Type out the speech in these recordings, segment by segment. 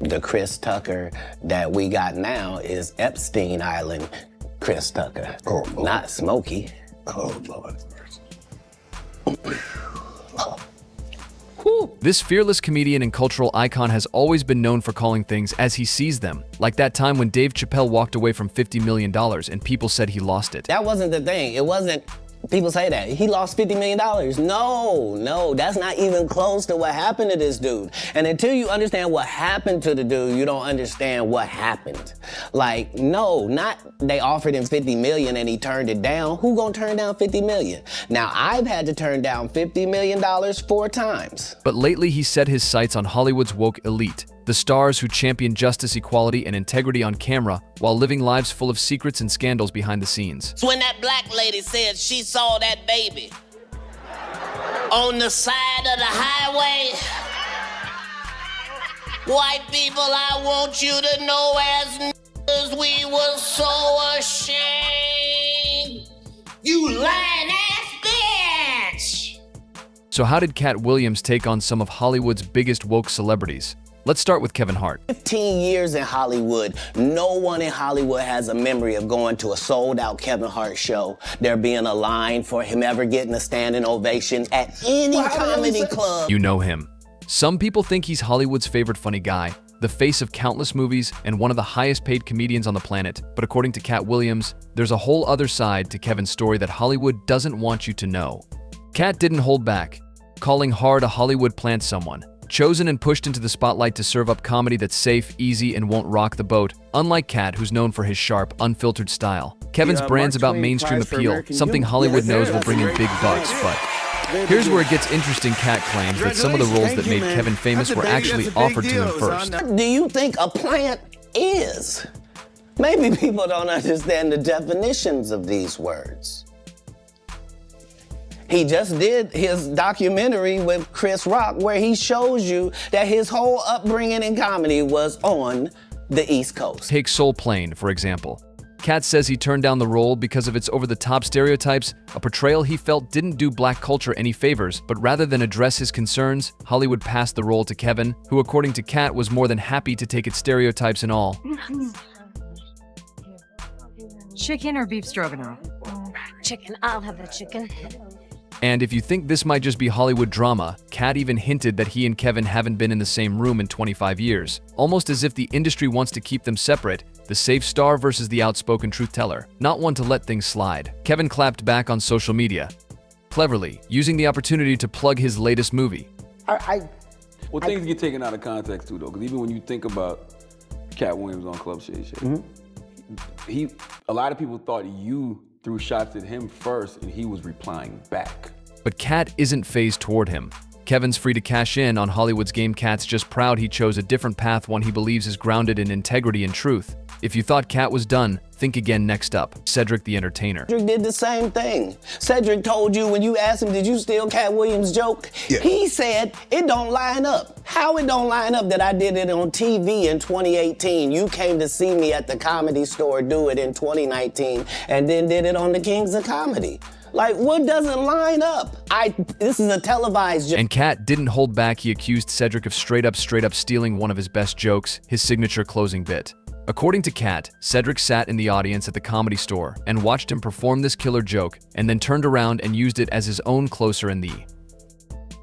The Chris Tucker that we got now is Epstein Island Chris Tucker, not Smokey. Oh, Lord. This fearless comedian and cultural icon has always been known for calling things as he sees them, like that time when Dave Chappelle walked away from $50 million and people said he lost it. That wasn't the thing. It wasn't, people say that. He lost $50 million. No, that's not even close to what happened to this dude. And until you understand what happened to the dude, you don't understand what happened. Like, no, not they offered him $50 million and he turned it down. Who gonna turn down $50 million? Now, I've had to turn down $50 million 4 times. But lately he set his sights on Hollywood's woke elite, the stars who champion justice, equality, and integrity on camera while living lives full of secrets and scandals behind the scenes. When that black lady said she saw that baby on the side of the highway, white people, I want you to know as niggas we were so ashamed. You lying ass bitch! So how did Katt Williams take on some of Hollywood's biggest woke celebrities? Let's start with Kevin Hart. 15 years in Hollywood, no one in Hollywood has a memory of going to a sold-out Kevin Hart show, there being a line for him ever getting a standing ovation at any comedy club. You know him. Some people think he's Hollywood's favorite funny guy, the face of countless movies, and one of the highest paid comedians on the planet. But according to Katt Williams, there's a whole other side to Kevin's story that Hollywood doesn't want you to know. Katt didn't hold back, calling Hart a Hollywood plant someone, chosen and pushed into the spotlight to serve up comedy that's safe, easy, and won't rock the boat. Unlike Katt, who's known for his sharp, unfiltered style, Kevin's brand's about mainstream appeal, something Hollywood knows will bring in big bucks, but here's where it gets interesting. Katt claims that some of the roles that made Kevin famous were actually offered to him first. What do you think a plant is? Maybe people don't understand the definitions of these words. He just did his documentary with Chris Rock where he shows you that his whole upbringing in comedy was on the East Coast. Take Soul Plane, for example. Katt says he turned down the role because of its over-the-top stereotypes, a portrayal he felt didn't do black culture any favors, but rather than address his concerns, Hollywood passed the role to Kevin, who according to Katt was more than happy to take its stereotypes and all. Chicken or beef stroganoff? Chicken, I'll have the chicken. And if you think this might just be Hollywood drama, Katt even hinted that he and Kevin haven't been in the same room in 25 years, almost as if the industry wants to keep them separate, the safe star versus the outspoken truth teller, not one to let things slide. Kevin clapped back on social media, cleverly using the opportunity to plug his latest movie. Well, things get taken out of context too, though, because even when you think about Katt Williams on Club Shay Shay, a lot of people thought you threw shots at him first, and he was replying back. But Katt isn't phased toward him. Kevin's free to cash in on Hollywood's game. Katt's just proud he chose a different path, one he believes is grounded in integrity and truth. If you thought Katt was done, think again. Next up, Cedric the Entertainer. Cedric did the same thing. Cedric told you when you asked him, did you steal Katt Williams' joke? Yeah. He said, it don't line up. How it don't line up that I did it on TV in 2018? You came to see me at the Comedy Store do it in 2019 and then did it on the Kings of Comedy. Like, what doesn't line up? This is a televised joke. And Katt didn't hold back. He accused Cedric of straight up stealing one of his best jokes, his signature closing bit. According to Katt, Cedric sat in the audience at the Comedy Store and watched him perform this killer joke and then turned around and used it as his own closer in the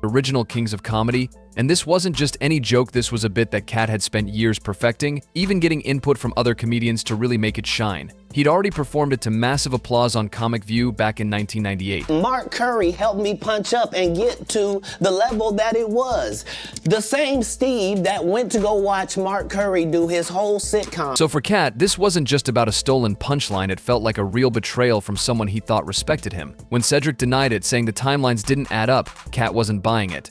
original Kings of Comedy. And this wasn't just any joke, this was a bit that Katt had spent years perfecting, even getting input from other comedians to really make it shine. He'd already performed it to massive applause on Comic View back in 1998. Mark Curry helped me punch up and get to the level that it was. The same Steve that went to go watch Mark Curry do his whole sitcom. So for Katt, this wasn't just about a stolen punchline, it felt like a real betrayal from someone he thought respected him. When Cedric denied it, saying the timelines didn't add up, Katt wasn't buying it.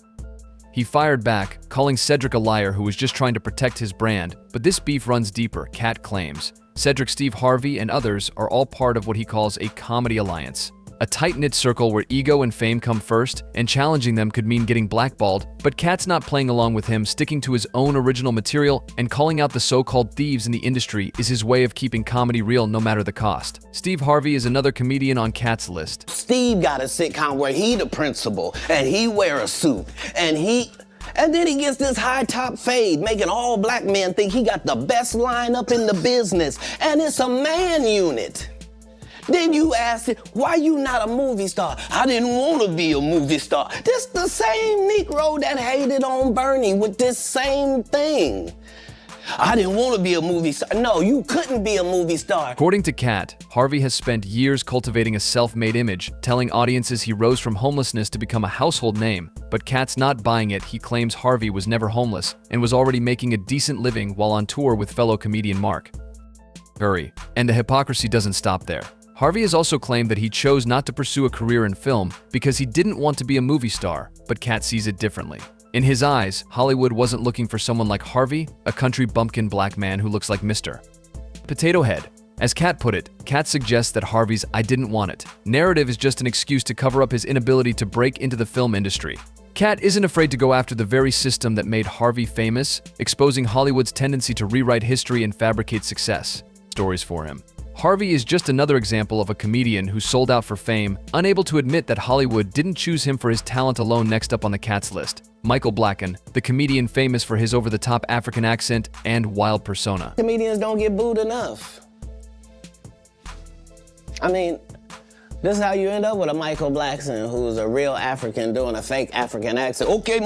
He fired back, calling Cedric a liar who was just trying to protect his brand. But this beef runs deeper, Katt claims. Cedric, Steve Harvey, and others are all part of what he calls a comedy alliance. A tight-knit circle where ego and fame come first, and challenging them could mean getting blackballed, but Katt's not playing along with him. Sticking to his own original material and calling out the so-called thieves in the industry is his way of keeping comedy real no matter the cost. Steve Harvey is another comedian on Katt's list. Steve got a sitcom where he the principal, and he wear a suit, and he And then he gets this high top fade, making all black men think he got the best lineup in the business. And it's a man unit. Then you ask it, why you not a movie star? I didn't want to be a movie star. This the same Negro that hated on Bernie with this same thing. I didn't want to be a movie star. No, you couldn't be a movie star. According to Katt, Harvey has spent years cultivating a self-made image, telling audiences he rose from homelessness to become a household name. But Katt's not buying it. He claims Harvey was never homeless and was already making a decent living while on tour with fellow comedian Mark. And the hypocrisy doesn't stop there. Harvey has also claimed that he chose not to pursue a career in film because he didn't want to be a movie star, but Katt sees it differently. In his eyes, Hollywood wasn't looking for someone like Harvey, a country bumpkin black man who looks like Mr. Potato Head. As Katt put it, Katt suggests that Harvey's "I didn't want it" narrative is just an excuse to cover up his inability to break into the film industry. Katt isn't afraid to go after the very system that made Harvey famous, exposing Hollywood's tendency to rewrite history and fabricate success stories for him. Harvey is just another example of a comedian who sold out for fame, unable to admit that Hollywood didn't choose him for his talent alone. Next up on the Katt's list, Michael Blacken, the comedian famous for his over-the-top African accent and wild persona. Comedians don't get booed enough. I mean, this is how you end up with a Michael Blackson who's a real African doing a fake African accent. Okay,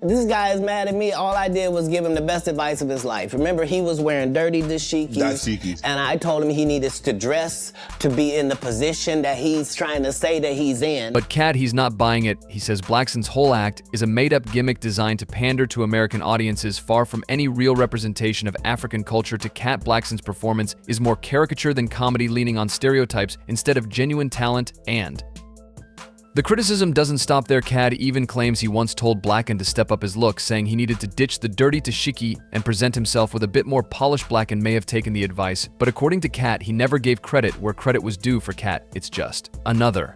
this guy is mad at me. All I did was give him the best advice of his life. Remember, he was wearing dirty dashikis. And I told him he needed to dress to be in the position that he's trying to say that he's in. But Katt, he's not buying it. He says Blackson's whole act is a made-up gimmick designed to pander to American audiences, far from any real representation of African culture. To Katt, Blackson's performance is more caricature than comedy, leaning on stereotypes instead of genuine talent. And the criticism doesn't stop there. Katt even claims he once told Blacken to step up his look, saying he needed to ditch the dirty dashiki and present himself with a bit more polish. Blacken may have taken the advice, but according to Katt, he never gave credit where credit was due. For Katt, it's just another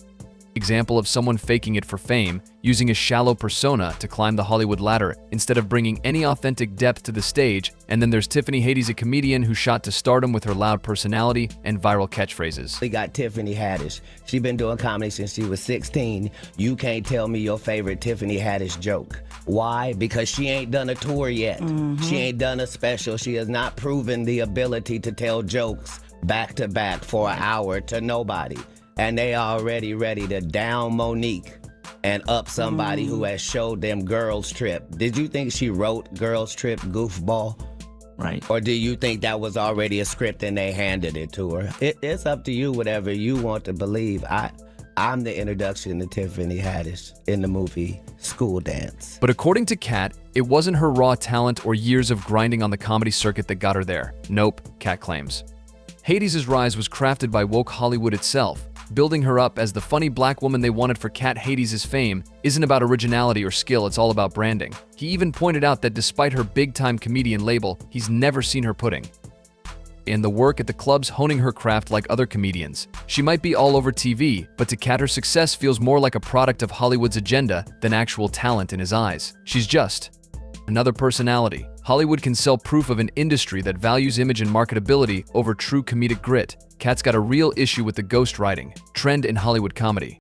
example of someone faking it for fame, using a shallow persona to climb the Hollywood ladder instead of bringing any authentic depth to the stage. And then there's Tiffany Haddish, a comedian who shot to stardom with her loud personality and viral catchphrases. We got Tiffany Haddish. She's been doing comedy since she was 16. You can't tell me your favorite Tiffany Haddish joke. Why? Because she ain't done a tour yet. She ain't done a special. She has not proven the ability to tell jokes back to back for an hour to nobody. And they already ready to down Monique and up somebody who has showed them Girls Trip. Did you think she wrote Girls Trip, goofball? Right. Or do you think that was already a script and they handed it to her? It's up to you, whatever you want to believe. I'm the introduction to Tiffany Haddish in the movie School Dance. But according to Katt, it wasn't her raw talent or years of grinding on the comedy circuit that got her there. Nope, Katt claims. Haddish's rise was crafted by woke Hollywood itself, building her up as the funny black woman they wanted. For Katt, Haddish's fame isn't about originality or skill, it's all about branding. He even pointed out that despite her big-time comedian label, he's never seen her putting in the work at the clubs, honing her craft like other comedians. She might be all over TV, but to Katt, her success feels more like a product of Hollywood's agenda than actual talent in his eyes. She's just another personality. Hollywood can sell proof of an industry that values image and marketability over true comedic grit. Katt's got a real issue with the ghost writing trend in Hollywood comedy.